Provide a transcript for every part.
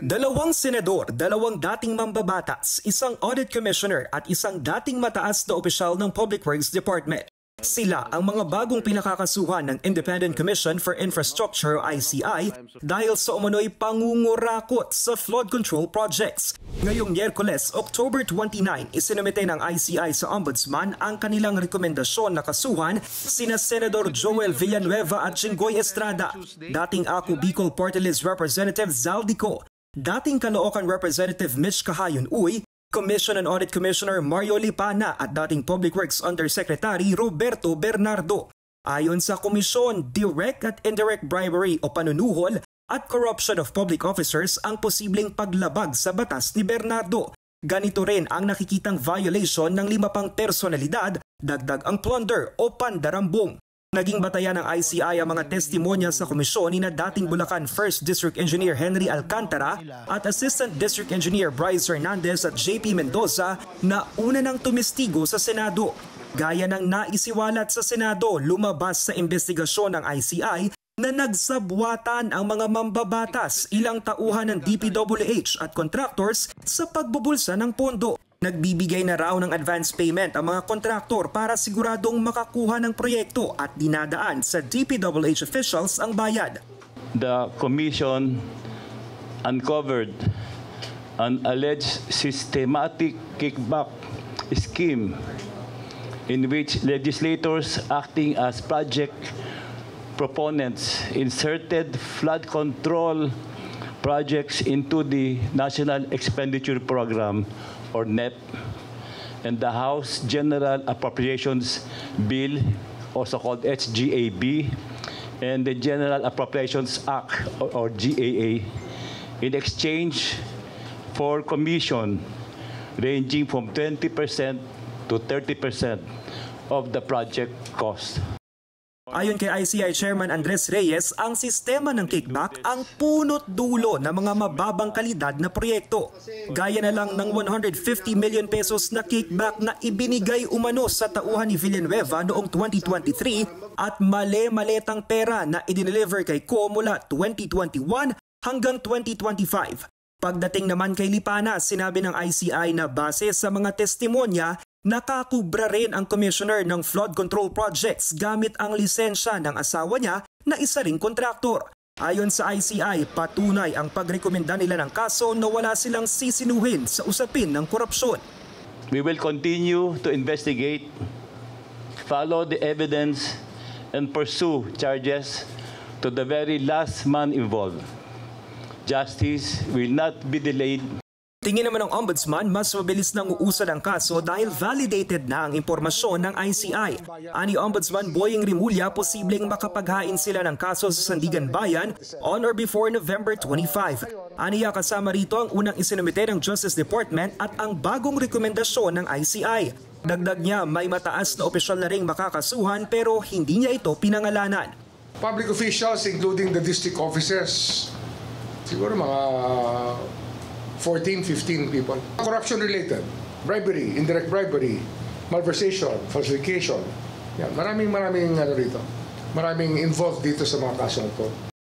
Dalawang senador, dalawang dating mambabatas, isang audit commissioner at isang dating mataas na opisyal ng Public Works Department. Sila ang mga bagong pinakakasuhan ng Independent Commission for Infrastructure ICI dahil sa umano'y pangungurakot sa flood control projects. Ngayong Miyerkules, October 29, isinumite ng ICI sa Ombudsman ang kanilang rekomendasyon na kasuhan sina Senador Joel Villanueva at Jinggoy Estrada, dating Ako Bicol Party List Representative Zaldico, dating Caloocan Representative Mitch Kahayon Uy, Commission and Audit Commissioner Mario Lipana at dating Public Works Undersecretary Roberto Bernardo. Ayon sa komisyon, direct at indirect bribery o panunuhol at corruption of public officers ang posibleng paglabag sa batas ni Bernardo. Ganito rin ang nakikitang violation ng 5 pang personalidad, dagdag ang plunder o pandarambong. Naging batayan ng ICI ang mga testimonya sa komisyon ni na dating Bulacan 1st District Engineer Henry Alcantara at Assistant District Engineer Bryce Hernandez at JP Mendoza na una nang tumestigo sa Senado. Gaya ng naisiwalat sa Senado, lumabas sa investigasyon ng ICI na nagsabwatan ang mga mambabatas, ilang tauhan ng DPWH at contractors sa pagbubulsa ng pondo. Nagbibigay na raw ng advance payment ang mga kontraktor para siguradong makakuha ng proyekto at dinadaan sa DPWH officials ang bayad. The Commission uncovered an alleged systematic kickback scheme in which legislators acting as project proponents inserted flood control projects into the National Expenditure Program or NEP, and the House General Appropriations Bill, also called HGAB, and the General Appropriations Act, or GAA, in exchange for commission ranging from 20% to 30% of the project cost. Ayon kay ICI Chairman Andres Reyes, ang sistema ng kickback ang punot dulo ng mga mababang kalidad na proyekto. Gaya na lang ng 150 million pesos na kickback na ibinigay umano sa tauhan ni Villanueva noong 2023 at mali-maletang pera na idineliver kay Ko mula 2021 hanggang 2025. Pagdating naman kay Lipana, sinabi ng ICI na base sa mga testimonya, nakakubra rin ang commissioner ng flood control projects gamit ang lisensya ng asawa niya na isa ring kontraktor. Ayon sa ICI, patunay ang pagrekomenda nila ng kaso na wala silang sisinuhin sa usapin ng korupsyon. We will continue to investigate, follow the evidence, and pursue charges to the very last man involved. Justice will not be delayed. Tingin naman ng Ombudsman, mas mabilis nang uusad ang kaso dahil validated na ang impormasyon ng ICI. Ani Ombudsman Boying Rimulya, posibleng makapaghain sila ng kaso sa Sandigan Bayan on or before November 25. Aniya kasama rito ang unang isinumite ng Justice Department at ang bagong rekomendasyon ng ICI. Dagdag niya, may mataas na opisyal na ring makakasuhan pero hindi niya ito pinangalanan. Public officials including the district officers, siguro mga 14-15 people. Corruption-related, bribery, indirect bribery, malversation, falsification. Yan, maraming rito. Maraming involved dito sa mga kaso ito.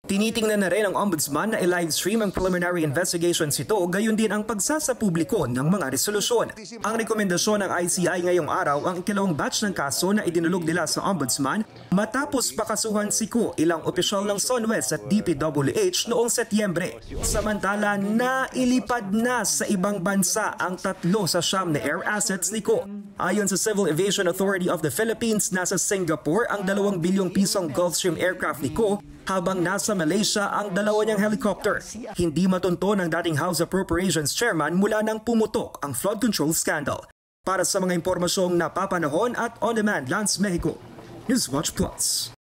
Tinitingnan na rin ng Ombudsman na i-livestream ang preliminary investigations ito, gayon din ang pagsasapubliko ng mga resolusyon. Ang rekomendasyon ng ICI ngayong araw ang ikalawang batch ng kaso na idinulog nila sa Ombudsman matapos pakasuhan si Ko, ilang opisyal ng SONWES at DPWH noong Setyembre. Samantala, nailipad na sa ibang bansa ang 3 sa 9 na air assets ni Ko. Ayon sa Civil Aviation Authority of the Philippines, nasa Singapore ang 2 bilyong pisong Gulfstream aircraft ni Ko, habang nasa Malaysia ang 2 niyang helicopter. Hindi matunto ng dating House Appropriations Chairman mula nang pumutok ang flood control scandal. Para sa mga impormasyong napapanahon at on-demand, Lance Mexico, Newswatch Plus.